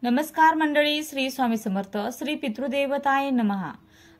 नमस्कार मंडळी, श्री स्वामी समर्थ, श्री पितृदेवताय नमः।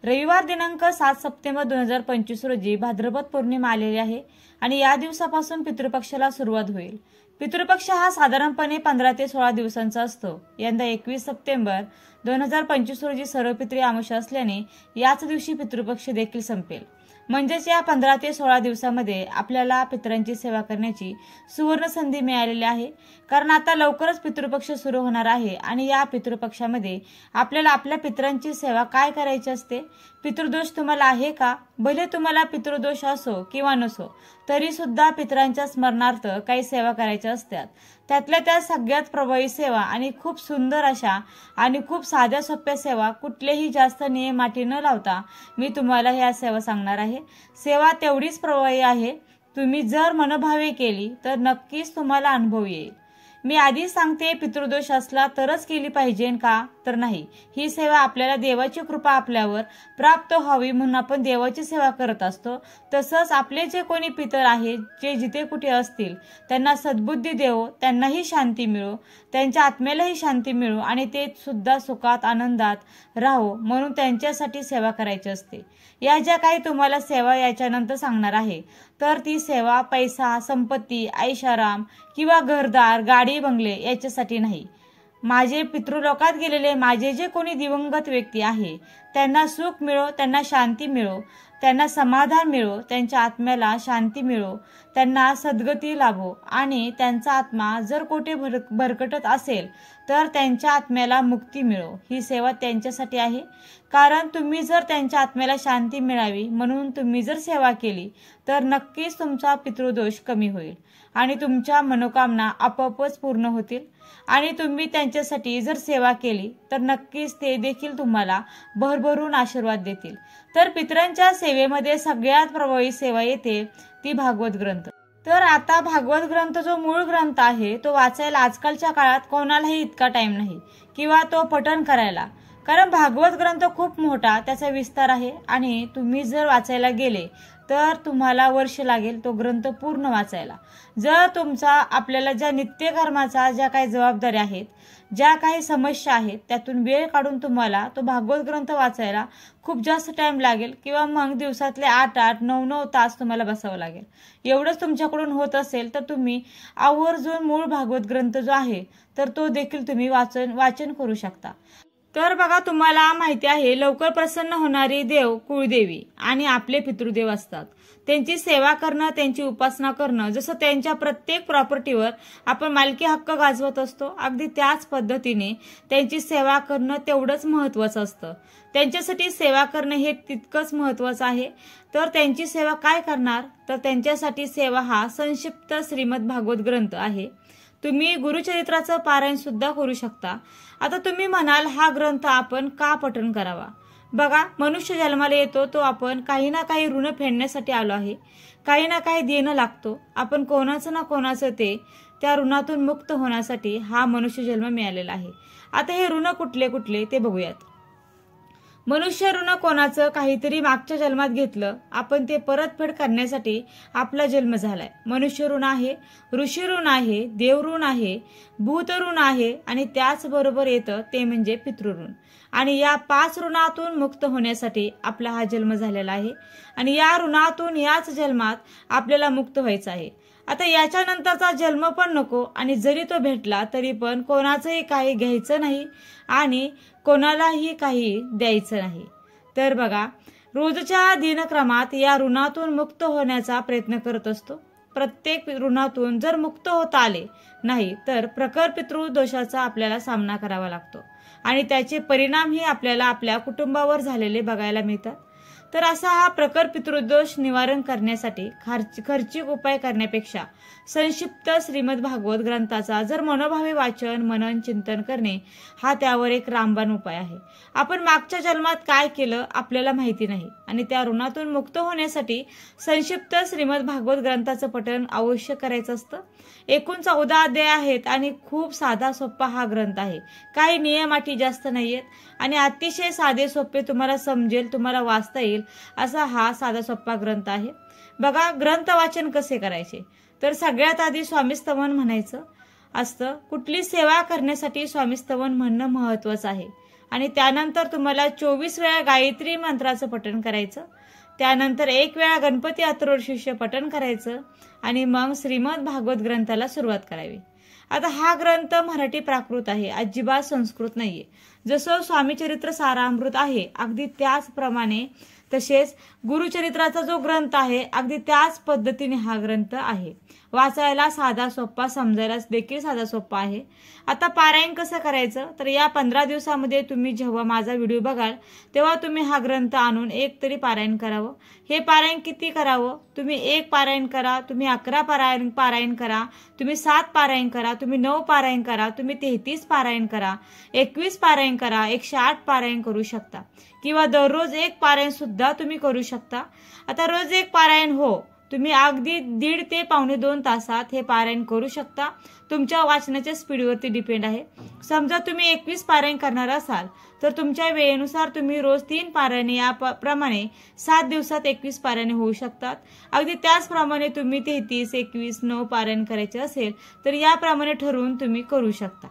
रविवार दिनांक 7 सप्टेंबर 2025 रोजी भाद्रपद पौर्णिमा आलेली आहे आणि या दिवसापासून पितृपक्षाला सुरुवात होईल। पितृपक्ष हा साधारणपणे 15 ते 16 दिवसांचा असतो। यंदा 21 सप्टेंबर 2025 रोजी सर्वपित्री अमावस्या असल्याने याच दिवशी पितृपक्ष देखील संपेल। म्हणजेच या 15 ते 16 दिवसांमध्ये आपल्याला पितरांची सेवा करण्याची सुवर्ण संधी मिळालेली आहे। कारण आता लवकरच पितृपक्ष सुरू होणार आहे आणि या पितृपक्षामध्ये आपल्याला आपल्या पितरांची सेवा काय करायची असते। पितृदोष तुम्हाला आहे का? भले तुम्हाला पितृदोष असो किंवा नसो तरी सुद्धा पितरांच्या स्मरणार्थ काही सेवा करायच्या असतात। त्यातल्या त्या सगळ्यात प्रभावी सेवा आणि खूप सुंदर अशा आणि खूप साध्या सोप्या सेवा, कुठलेही जास्त नियम अटी न लावता मी तुम्हाला ह्या सेवा सांगणार आहे। सेवा तेवढीच प्रभावी आहे, तुम्ही जर मनोभावे केली तर नक्कीच तुम्हाला अनुभव येईल। मी आधी सांगते, पितृदोष असला तरच केली पाहिजे का तर नाही। ही सेवा आपल्याला देवाची कृपा आपल्यावर प्राप्त व्हावी म्हणून आपण देवाची सेवा करत असतो। तसंच आपले जे कोणी पितर आहेत, जे जिथे कुठे असतील त्यांना सद्बुद्धी देवो, त्यांनाही शांती मिळो, त्यांच्या आत्म्यालाही शांती मिळो आणि ते सुद्धा सुखात आनंदात राहो म्हणून त्यांच्यासाठी सेवा करायची असते। या ज्या काही तुम्हाला सेवा याच्यानंतर सांगणार आहे तर ती सेवा पैसा, संपत्ती, ऐशाराम किंवा घरदार, गाडी, बंगले याच्यासाठी नाही। माझे पितृलोकात गेलेले माझे जे कोणी दिवंगत व्यक्ती आहे त्यांना सुख मिळो, त्यांना शांती मिळो, त्यांना समाधान मिळो, त्यांच्या आत्म्याला शांती मिळो, त्यांना सद्गती लाभो आणि त्यांचा आत्मा जर कोठे भरकटत असेल तर त्यांच्या आत्म्याला मुक्ती मिळो, ही सेवा त्यांच्यासाठी आहे। कारण तुम्ही जर त्यांच्या आत्म्याला शांती मिळावी म्हणून तुम्ही जर सेवा केली तर नक्कीच तुमचा पितृदोष कमी होईल आणि तुमच्या मनोकामना आपोआपच पूर्ण होतील। आणि तुम्ही त्यांच्यासाठी जर सेवा केली तर नक्कीच ते देखील तुम्हाला भरभरून आशीर्वाद देतील। तर पितरांच्या सेवेमध्ये सगळ्यात प्रभावी सेवा येते ती भागवत ग्रंथ। तर आता भागवत ग्रंथ जो मूळ ग्रंथ आहे तो वाचायला आजकालच्या काळात कोणालाही इतका टाइम नाही किंवा तो पठण करायला। कारण भागवत ग्रंथ खूप मोठा त्याचा विस्तार आहे आणि तुम्ही जर वाचायला गेले तर तुम्हाला वर्ष लागेल तो ग्रंथ पूर्ण वाचायला। जर तुमचा आपल्याला ज्या नित्यकर्माचा ज्या काही जबाबदाऱ्या आहेत, ज्या काही समस्या आहेत त्यातून वेळ काढून तुम्हाला तो भागवत ग्रंथ वाचायला खूप जास्त टाइम लागेल किंवा मग दिवसातले 8-8, 9-9 तास तुम्हाला बसावं लागेल। एवढंच तुमच्याकडून होत असेल तर तुम्ही आवर्जून मूळ भागवत ग्रंथ जो आहे तर तो देखील तुम्ही वाचन करू शकता। तर बघा, तुम्हाला माहिती आहे लवकर प्रसन्न होणारी देव कुळदेवी आणि आपले पितृदेव असतात। त्यांची सेवा करणं, त्यांची उपासना करणं, जसं त्यांच्या प्रत्येक प्रॉपर्टीवर आपण मालकी हक्क गाजवत असतो अगदी त्याच पद्धतीने त्यांची सेवा करणं तेवढंच महत्त्वाचं असतं। त्यांच्यासाठी सेवा करणं हे तितकंच महत्त्वाचं आहे। तर त्यांची सेवा काय करणार तर त्यांच्यासाठी सेवा हा संक्षिप्त श्रीमद भागवत ग्रंथ आहे। तुम्ही गुरुचरित्राचं पारायण सुद्धा करू शकता। आता तुम्ही म्हणाल हा ग्रंथ आपण का पठण करावा? बघा, मनुष्य जन्माला येतो तो आपण काही ना काही ऋण फेडण्यासाठी आलो आहे, काही ना काही देणं लागतो। आपण कोणाचं ना कोणाचं ते त्या ऋणातून मुक्त होण्यासाठी हा मनुष्य जन्म मिळालेला आहे। आता हे ऋण कुठले कुठले ते बघूयात। मनुष्य ऋण कोणाचं काहीतरी मागच्या जन्मात घेतलं, आपण ते परतफेड करण्यासाठी आपला जन्म झालाय। मनुष्य ऋण आहे, ऋषी ऋण आहे, देव ऋण आहे, भूत ऋण आहे आणि त्याचबरोबर येतं ते म्हणजे पितृऋण। आणि या 5 ऋणातून मुक्त होण्यासाठी आपला हा जन्म झालेला आहे आणि या ऋणातून याच जन्मात आपल्याला मुक्त व्हायचं आहे। आता याच्यानंतरचा जन्म पण नको आणि जरी तो भेटला तरी पण कोणाचंही काही घ्यायचं नाही आणि कोणालाही काही द्यायचं नाही। तर बघा, रोजच्या दिनक्रमात या ऋणातून मुक्त होण्याचा प्रयत्न करत असतो। प्रत्येक ऋणातून जर मुक्त होता आले नाही तर प्रखर पितृदोषाचा आपल्याला सामना करावा लागतो आणि त्याचे परिणामही आपल्याला आपल्या कुटुंबावर झालेले बघायला मिळतात। तर असा हा प्रखर पितृदोष निवारण करण्यासाठी खर्चिक उपाय करण्यापेक्षा संक्षिप्त श्रीमद भागवत ग्रंथाचा जर मनोभावे वाचन, मनन, चिंतन करणे हा त्यावर एक रामबाण उपाय आहे। आपण मागच्या जन्मात काय केलं आपल्याला माहिती नाही आणि त्या ऋणातून मुक्त होण्यासाठी संक्षिप्त श्रीमद भागवत ग्रंथाचं पठण अवश्य करायचं असतं। एकूण 14 अध्याय आहेत आणि खूप साधा सोपा हा ग्रंथ आहे। काही नियम अटी जास्त नाहीयेत आणि अतिशय साधे सोपे, तुम्हाला समजेल, तुम्हाला वाचता येईल असा हा साधा सोपा ग्रंथ आहे। बघा, ग्रंथ वाचन कसे करायचे तर सगळ्यात आधी स्वामी स्तवन म्हणायचं असतं. कुठली सेवा करण्यासाठी स्वामी स्तवन म्हणणं महत्वाचं आहे. आणि त्यानंतर तुम्हाला 24 वेळा गायत्री मंत्राचं पठण करायचं. त्यानंतर 1 वेळा गणपती अथर्वशीर्ष पठण करायचं आणि मग श्रीमद भागवत ग्रंथाला सुरुवात करावी. आता हा ग्रंथ मराठी प्राकृत आहे, अजिबात संस्कृत नाहीये. जसं स्वामी चरित्र सारामृत आहे अगदी त्याचप्रमाणे, तसेच गुरुचरित्राचा जो ग्रंथ आहे अगदी त्याच पद्धतीने हा ग्रंथ आहे. वाचायला साधा सोपा, समजायला देखील साधा सोपा आहे. आता पारायण कसं करायचं, तर या 15 दिवसामध्ये तुम्ही जेव्हा माझा व्हिडिओ बघाल तेव्हा तुम्ही हा ग्रंथ आणून एक तरी पारायण करावं. हे पारायण किती करावं, तुम्ही 1 पारायण करा, तुम्ही 11 पारायण करा, तुम्ही 7 पारायण करा, तुम्ही 9 पारायण करा, तुम्ही 33 पारायण करा, 21 पारायण करा, 108 पारायण करू शकता किंवा दररोज 1 पारायण सुद्धा तुम्ही करू शकता. आता रोज 1 पारायण हो, तुम्ही अगदी 1.5 ते पावणे 2 तासात हे पारायण करू शकता. तुमच्या वाचनाच्या स्पीडवरती डिपेंड आहे. समजा तुम्ही 21 पारायण करणार असाल तर तुमच्या वेळेनुसार तुम्ही रोज 3 पारायणे याप्रमाणे 7 दिवसात 21 पारायणे होऊ शकतात. अगदी त्याचप्रमाणे तुम्ही 33, 21, 9 पारायण करायचे असेल तर याप्रमाणे ठरवून तुम्ही करू शकता.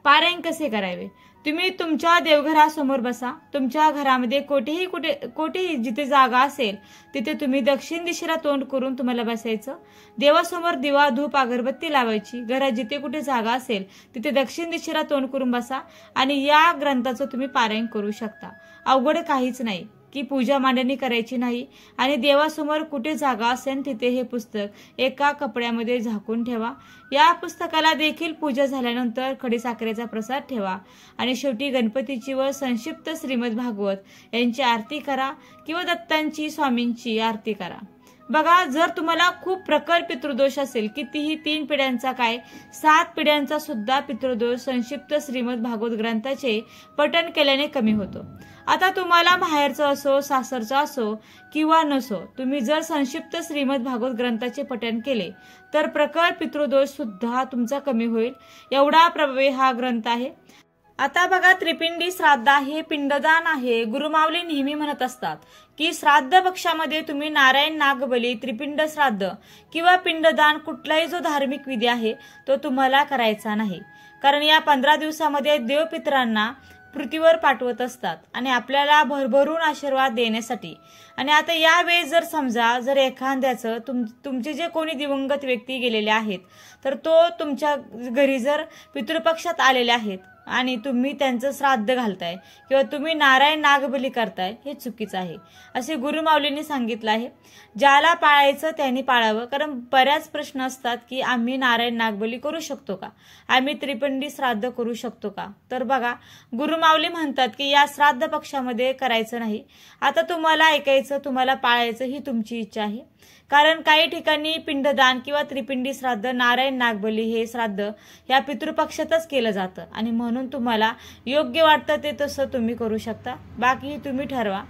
पारायण कसे करावे, तुम्ही तुमच्या देवघरासमोर बसा. तुमच्या घरामध्ये कोठेही जिथे जागा असेल तिथे तुम्ही दक्षिण दिशेला तोंड करून तुम्हाला बसायचं. देवासमोर दिवा, धूप, अगरबत्ती लावायची. घरात जिथे कुठे जागा असेल तिथे दक्षिण दिशेला तोंड करून बसा आणि या ग्रंथाचं तुम्ही पारायण करू शकता. अवघड काहीच नाही की पूजा मांडणी करायची नाही आणि देवासमोर कुठे जागा असेल तिथे हे पुस्तक एका कपड्यामध्ये झाकून ठेवा. या पुस्तकाला देखील पूजा झाल्यानंतर खडीसाखरेचा प्रसाद ठेवा आणि शेवटी गणपतीची व संक्षिप्त श्रीमद भागवत यांची आरती करा किंवा दत्तांची, स्वामींची आरती करा. बघा, जर तुम्हाला खूप प्रखर पितृदोष असेल, कितीही 3 पिढ्यांचा काय 7 पिढ्यांचा सुद्धा पितृदोष संक्षिप्त श्रीमद भागवत ग्रंथाचे पठण केल्याने कमी होतो. आता तुम्हाला माहेरचं असो, सासरचं असो किंवा नसो, तुम्ही जर संक्षिप्त श्रीमद भागवत ग्रंथाचे पठण केले तर प्रखर पितृदोष सुद्धा तुमचा कमी होईल. एवढा प्रभावी हा ग्रंथ आहे. आता बघा, त्रिपिंडी श्राद्ध हे पिंडदान आहे. गुरुमाऊली नेहमी म्हणत असतात की श्राद्ध पक्षामध्ये तुम्ही नारायण नागबली, त्रिपिंड श्राद्ध किंवा पिंडदान कुठलाही जो धार्मिक विधी आहे तो तुम्हाला करायचा नाही. कारण या 15 दिवसामध्ये देवपितरांना पृथ्वीवर पाठवत असतात आणि आपल्याला भरभरून आशीर्वाद देण्यासाठी. आणि आता यावेळेस जर समजा जर एखाद्याचं तुमचे जे कोणी दिवंगत व्यक्ती गेलेले आहेत तर तो तुमच्या घरी जर पितृपक्षात आलेले आहेत आणि तुम्ही त्यांचं श्राद्ध घालताय किंवा तुम्ही नारायण नागबली करताय, हे चुकीचं आहे असे गुरुमाऊलींनी सांगितलं आहे. ज्याला पाळायचं त्यांनी पाळावं. कारण बऱ्याच प्रश्न असतात की आम्ही नारायण नागबली करू शकतो का, आम्ही त्रिपिंडी श्राद्ध करू शकतो का. तर बघा, गुरुमाऊली म्हणतात की या श्राद्ध पक्षामध्ये करायचं नाही. आता तुम्हाला ऐकायचं, तुम्हाला पाळायचं ही तुमची इच्छा आहे. कारण काही ठिकाणी पिंडदान किंवा त्रिपिंडी श्राद्ध, नारायण नागबली हे श्राद्ध या पितृपक्षातच केलं जातं आणि म्हणून तुम्हाला योग्य वाटतं ते तसं तुम्ही करू शकता. बाकी तुम्ही ठरवा.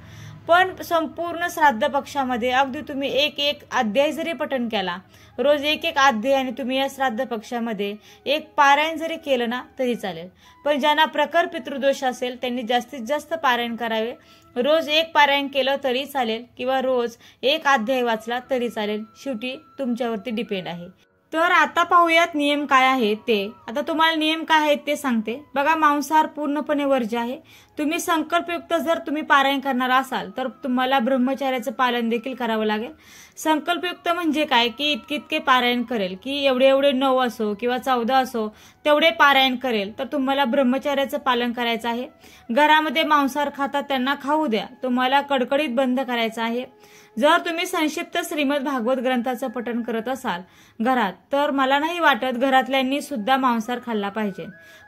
पण संपूर्ण श्राद्ध पक्षामध्ये अगदी तुम्ही 1 अध्याय जरी पठण केला, रोज 1 अध्याय, आणि तुम्ही या श्राद्ध पक्षामध्ये 1 पारायण जरी केलं ना तरी चालेल. पण ज्यांना प्रखर पितृदोष असेल त्यांनी जास्तीत जास्त पारायण करावे. रोज 1 पारायण केलं तरी चालेल किंवा रोज 1 अध्याय वाचला तरी चालेल. शेवटी तुमच्यावरती डिपेंड आहे. तर आता पाहूयात नियम काय आहेत ते. आता तुम्हाला नियम काय आहेत ते सांगते. बघा, मांसाहार पूर्णपणे वर्ज्य आहे. तुम्ही संकल्पयुक्त जर तुम्ही पारायण करणार असाल तर तुम्हाला ब्रह्मचर्याचं पालन देखील करावं लागेल. संकल्पयुक्त म्हणजे काय की इतके पारायण करेल की एवढे 9 असो किंवा 14 असो तेवढे पारायण करेल. तर तुम्हाला ब्रह्मचर्याचं पालन करायचं आहे. घरामध्ये मांसाहार खातात त्यांना खाऊ द्या, तुम्हाला कडकडीत बंद करायचं आहे. जर तुम्ही संक्षिप्त श्रीमद भागवत ग्रंथाचं पठण करत असाल घरात तर मला नाही वाटत घरातल्यांनी सुद्धा मांसाहार खाल्ला पाहिजे.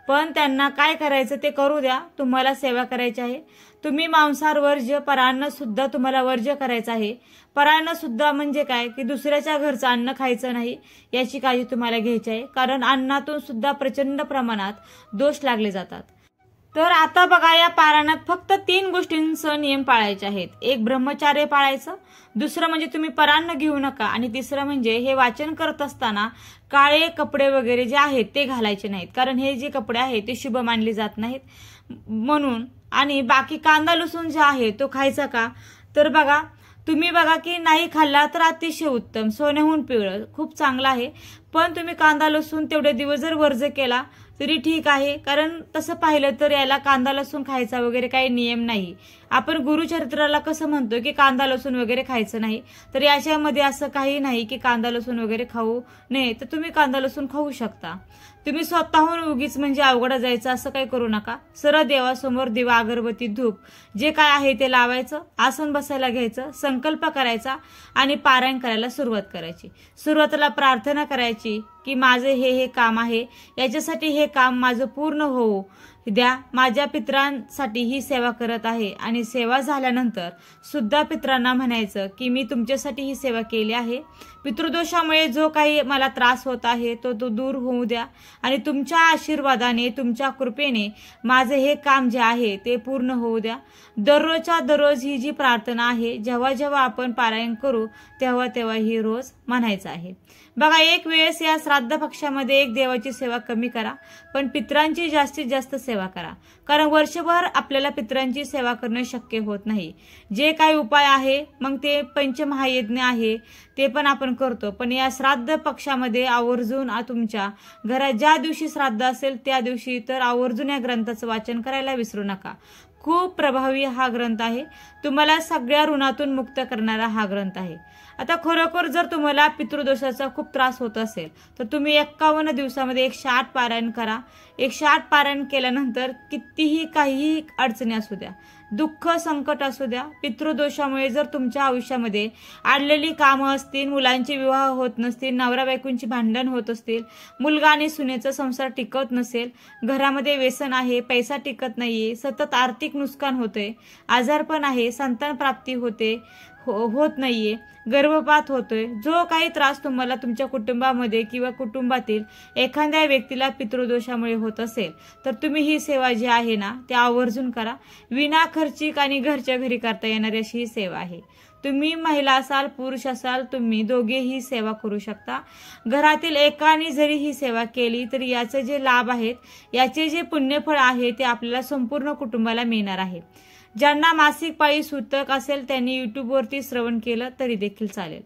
पण त्यांना काय करायचं ते करू द्या, तुम्हाला सेवा करायची आहे. तुम्ही मांसाहार वर्ज्य, परान्न सुद्धा तुम्हाला वर्ज्य करायचं आहे. परान्न सुद्धा म्हणजे काय की दुसऱ्याच्या घरचं अन्न खायचं नाही, याची काळजी तुम्हाला घ्यायची आहे. कारण अन्नातून सुद्धा प्रचंड प्रमाणात दोष लागले जातात. तर आता बघा, या पारायणात फक्त 3 गोष्टींचा नियम पाळायचे आहेत. 1 ब्रह्मचार्य पाळायचं, दुसरं म्हणजे तुम्ही परान्न घेऊ नका आणि तिसरं म्हणजे हे वाचन करत असताना काळे कपडे वगैरे जे आहेत ते घालायचे नाहीत. कारण हे जे कपडे आहेत ते शुभ मानले जात नाहीत म्हणून. आणि बाकी कांदा लसूण जे आहे तो खायचा का, तर बघा तुम्ही बघा की नाही खाल्ला तर अतिशय उत्तम, सोन्याहून पिवळं, खूप चांगला आहे. पण तुम्ही कांदा लसूण तेवढे दिवस जर वर्ज केला तरी ठीक आहे, कारण तसं पाहिलं तर याला कांदा लसूण खायचा वगैरे काही नियम नाही. आपण गुरुचरित्राला कसं म्हणतो की कांदा लसूण वगैरे खायचं नाही, तर याच्यामध्ये असं काही नाही की कांदा लसूण वगैरे खाऊ नये. तर तुम्ही कांदा लसूण खाऊ शकता. तुम्ही स्वतःहून उगीच म्हणजे अवघड जायचं असं काही करू नका. सरळ देवासमोर दिवा अगरबत्ती धूप जे काय आहे ते लावायचं, आसन बसायला घ्यायचं, संकल्प करायचा आणि पारायण करायला सुरुवात करायची. सुरुवातीला प्रार्थना करायची की माझे हे काम आहे, याच्यासाठी हे काम माझं पूर्ण होऊ द्या, माझ्या पितरांसाठी ही सेवा करत आहे. आणि सेवा झाल्यानंतर सुद्धा पितरांना म्हणायचं की मी तुमच्यासाठी ही सेवा केली आहे, पितृदोषामुळे जो काही मला त्रास होत आहे तो दूर होऊ द्या आणि तुमच्या आशीर्वादाने तुमच्या कृपेने माझे हे काम जे आहे ते पूर्ण होऊ द्या. दररोजच्या दररोज ही जी प्रार्थना आहे, जेव्हा जेव्हा आपण पारायण करू तेव्हा तेव्हा ही रोज म्हणायचं आहे. बघा, एक वेळेस या श्राद्ध पक्षामध्ये एक देवाची सेवा कमी करा, पण पितरांची जास्तीत जास्त सेवा करा, कारण वर्षभर आपल्याला पितरांची सेवा करणं शक्य होत नाही. जे काही उपाय आहे मग ते पंचमहायज्ञ आहे ते पण आपण करतो, पण या श्राद्ध पक्षामध्ये आवर्जून तुमच्या घरात ज्या दिवशी श्राद्ध असेल त्या दिवशी तर आवर्जून या ग्रंथाचं वाचन करायला विसरू नका. खूप प्रभावी हा ग्रंथ आहे, तुम्हाला सगळ्या ऋणातून मुक्त करणारा हा ग्रंथ आहे. आता खरोखर जर तुम्हाला पितृदोषाचा खूप त्रास होत असेल तर तुम्ही 51 दिवसामध्ये 108 पारायण करा. 108 पारायण केल्यानंतर कितीही काहीही अडचणी असू द्या, दुःख संकट असू द्या, पितृदोषामुळे जर तुमच्या आयुष्यामध्ये आडलेली कामं असतील, मुलांचे विवाह होत नसतील, नवरा बायकोंची भांडण होत असतील, मुलगा आणि सुनेचा संसार टिकत नसेल, घरामध्ये व्यसन आहे, पैसा टिकत नाहीये, सतत आर्थिक नुकसान होते, आजारपण आहे, संतान प्राप्ती होत नाहीये, गर्भपात होतोय, जो काही त्रास तुम्हाला तुमच्या कुटुंबामध्ये किंवा कुटुंबातील एखाद्या व्यक्तीला पितृदोषामुळे होत असेल तर तुम्ही ही सेवा जी आहे ना ते आवर्जून करा. विना खर्चिक आणि घरच्या घरी करता येणारी अशी ही सेवा आहे. तुम्ही महिला असाल पुरुष असाल, तुम्ही दोघे ही सेवा करू शकता. घरातील एकाने जरी ही सेवा केली तरी याचे जे लाभ आहेत, याचे जे पुण्यफळ आहे ते आपल्याला संपूर्ण कुटुंबाला मिळणार आहे. ज्यांना मासिक पाळी सूतक असेल त्यांनी युट्यूबवरती श्रवण केलं तरी देखील चालेल.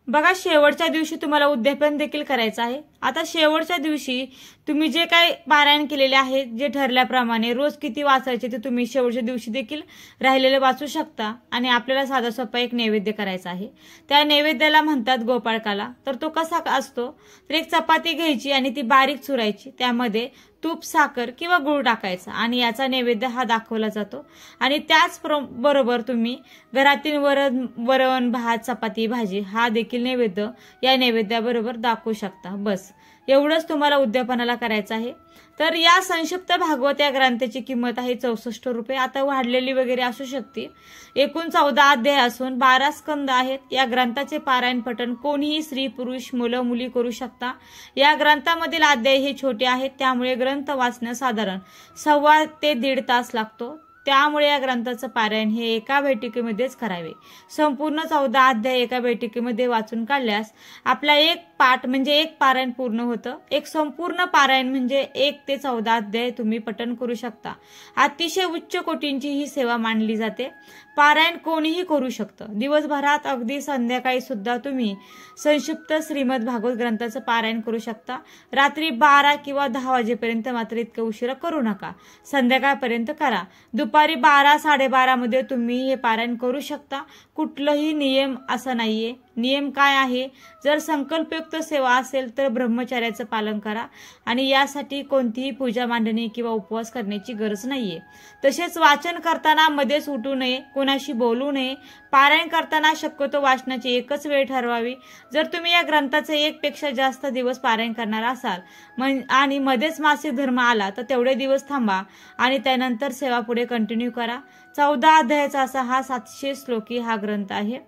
बघा, शेवटच्या दिवशी तुम्हाला उद्यापन देखील करायचं आहे. आता शेवटच्या दिवशी तुम्ही जे काही पारायण केलेले आहे, जे ठरल्याप्रमाणे रोज किती वाचायचे ते तुम्ही शेवटच्या दिवशी देखील राहिलेले वाचू शकता. आणि आपल्याला साधा सोपा एक नैवेद्य करायचा आहे. त्या नैवेद्याला म्हणतात गोपाळकाला. तर तो कसा असतो, तर एक चपाती घ्यायची आणि ती बारीक चुरायची, त्यामध्ये तूप, साखर किंवा गुळ टाकायचा आणि याचा नैवेद्य हा दाखवला जातो. आणि त्याच बरोबर तुम्ही घरातील वरण भात चपाती भाजी हा देखील नैवेद्य या नैवेद्याबरोबर दाखवू शकता. बस एवढंच तुम्हाला उद्यापनाला करायचं आहे. तर या संक्षिप्त भागवत या ग्रंथाची किंमत आहे 64 रुपये. आता वाढलेली वगैरे असू शकते. एकूण 14 अध्याय असून 12 स्कंद आहेत. या ग्रंथाचे पारायण पठण कोणीही स्त्री पुरुष मुलं मुली करू शकता. या ग्रंथामधील अध्याय हे छोटे आहेत, त्यामुळे ग्रंथ वाचण्यास साधारण 1.25 ते 1.5 तास लागतो. त्यामुळे या ग्रंथाचं पारायण हे एका बैठकीमध्येच करावे. संपूर्ण 14 अध्याय एका बैठकीमध्ये वाचून काढल्यास आपला एक पाठ म्हणजे एक पारायण पूर्ण होतं. एक संपूर्ण पारायण म्हणजे 1 ते 14 अध्याय तुम्ही पठण करू शकता. अतिशय उच्च कोटींची ही सेवा मानली जाते. पारायण कोणीही करू शकतं. दिवसभरात अगदी संध्याकाळी सुद्धा तुम्ही संक्षिप्त श्रीमद भागवत ग्रंथाचं पारायण करू शकता. रात्री 12 किंवा 10 वाजेपर्यंत मात्र इतकं उशिरा करू नका, संध्याकाळपर्यंत करा. दुपारी 12-12:30 मध्ये तुम्ही हे पारायण करू शकता. कुठलंही नियम असा नाहीये. नियम काय आहे, जर संकल्पयुक्त सेवा असेल तर ब्रह्मचर्याचं पालन करा आणि यासाठी कोणतीही पूजा मांडणी किंवा उपवास करण्याची गरज नाहीये. तसेच वाचन करताना मध्येच उठू नये, कोणाशी बोलू नये. पारायण करताना शक्यतो वाचनाची एकच वेळ ठरवावी. जर तुम्ही या ग्रंथाचे 1 पेक्षा जास्त दिवस पारायण करणार असाल आणि मध्येच मासिक धर्म आला तर तेवढे दिवस थांबा आणि त्यानंतर सेवा पुढे कंटिन्यू करा. 14 अध्यायाचा असा हा 700 श्लोकी हा ग्रंथ आहे.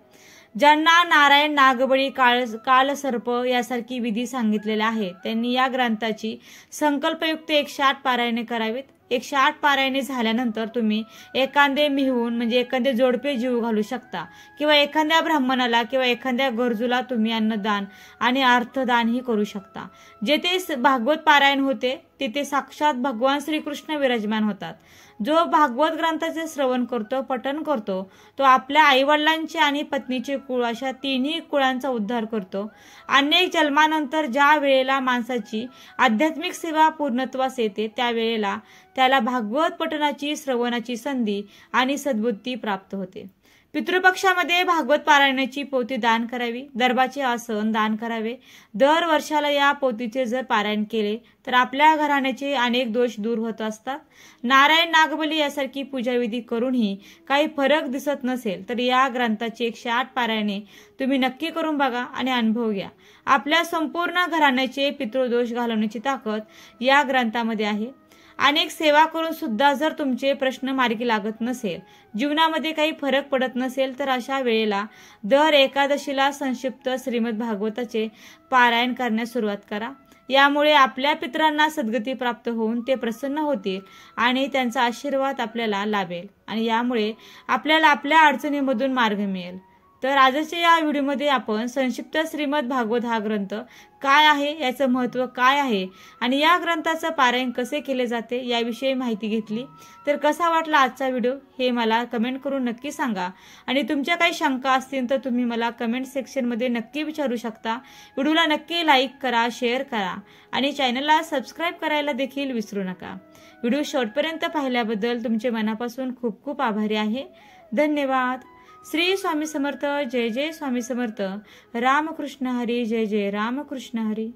ज्यांना नारायण नागबळी कालसर्प यासारखी विधी सांगितलेले आहे त्यांनी या ग्रंथाची संकल्पयुक्त 108 पारायणे करावीत. 108 पारायणे झाल्यानंतर तुम्ही एखादे मिहून म्हणजे एखादे जोडपे जीव घालू शकता किंवा एखाद्या ब्राह्मणाला किंवा एखाद्या गरजूला तुम्ही अन्नदान आणि अर्थदानही करू शकता। जेथे भागवत पारायण होते तिथे साक्षात भगवान श्रीकृष्ण विराजमान होतात। जो भागवत ग्रंथाचे श्रवण करतो, पठण करतो, तो आपल्या आईवडिलांचे आणि पत्नीचे कुळ अशा तिन्ही कुळांचा उद्धार करतो। अनेक जन्मानंतर ज्या वेळेला माणसाची आध्यात्मिक सेवा पूर्णत्वास येते त्यावेळेला त्याला भागवत पठणाची, श्रवणाची संधी आणि सद्बुद्धी प्राप्त होते। पितृपक्षामध्ये भागवत पारायणाची पोथी दान करावी, दर्भाचे आसन दान करावे। दर वर्षाला या पोथीचे जर पारायण केले तर आपल्या घराण्याचे अनेक दोष दूर होत असतात। नारायण नागबली यासारखी पूजाविधी करूनही काही फरक दिसत नसेल तर या ग्रंथाची 108 पारायणे तुम्ही नक्की करून बघा आणि अनुभव घ्या। आपल्या संपूर्ण घराण्याचे पितृदोष घालवण्याची ताकद या ग्रंथामध्ये आहे। अनेक सेवा करून सुद्धा जर तुमचे प्रश्न मार्गी लागत नसेल, जीवनामध्ये काही फरक पडत नसेल तर अशा वेळेला दर एकादशीला संक्षिप्त श्रीमद भागवताचे पारायण करण्यास सुरुवात करा। यामुळे आपल्या पितरांना सद्गती प्राप्त होऊन ते प्रसन्न होतील आणि त्यांचा आशीर्वाद आपल्याला लाभेल आणि यामुळे आपल्याला आपल्या अडचणीमधून मार्ग मिळेल। तर आजच्या या व्हिडिओमध्ये आपण संक्षिप्त श्रीमद भागवत हा ग्रंथ काय आहे, याचं महत्त्व काय आहे आणि या ग्रंथाचं पारायण कसे केले जाते याविषयी माहिती घेतली। तर कसा वाटला आजचा व्हिडिओ हे मला कमेंट करून नक्की सांगा आणि तुमच्या काही शंका असतील तर तुम्ही मला कमेंट सेक्शनमध्ये नक्की विचारू शकता। व्हिडिओला नक्की लाईक करा, शेअर करा आणि चॅनलला सबस्क्राईब करायला देखील विसरू नका। व्हिडिओ शेवटपर्यंत पाहिल्याबद्दल तुमचे मनापासून खूप खूप आभारी आहे। धन्यवाद। श्री स्वामी समर्थ। जय जय स्वामी समर्थ। रामकृष्ण हरी। जय जय रामकृष्ण हरी।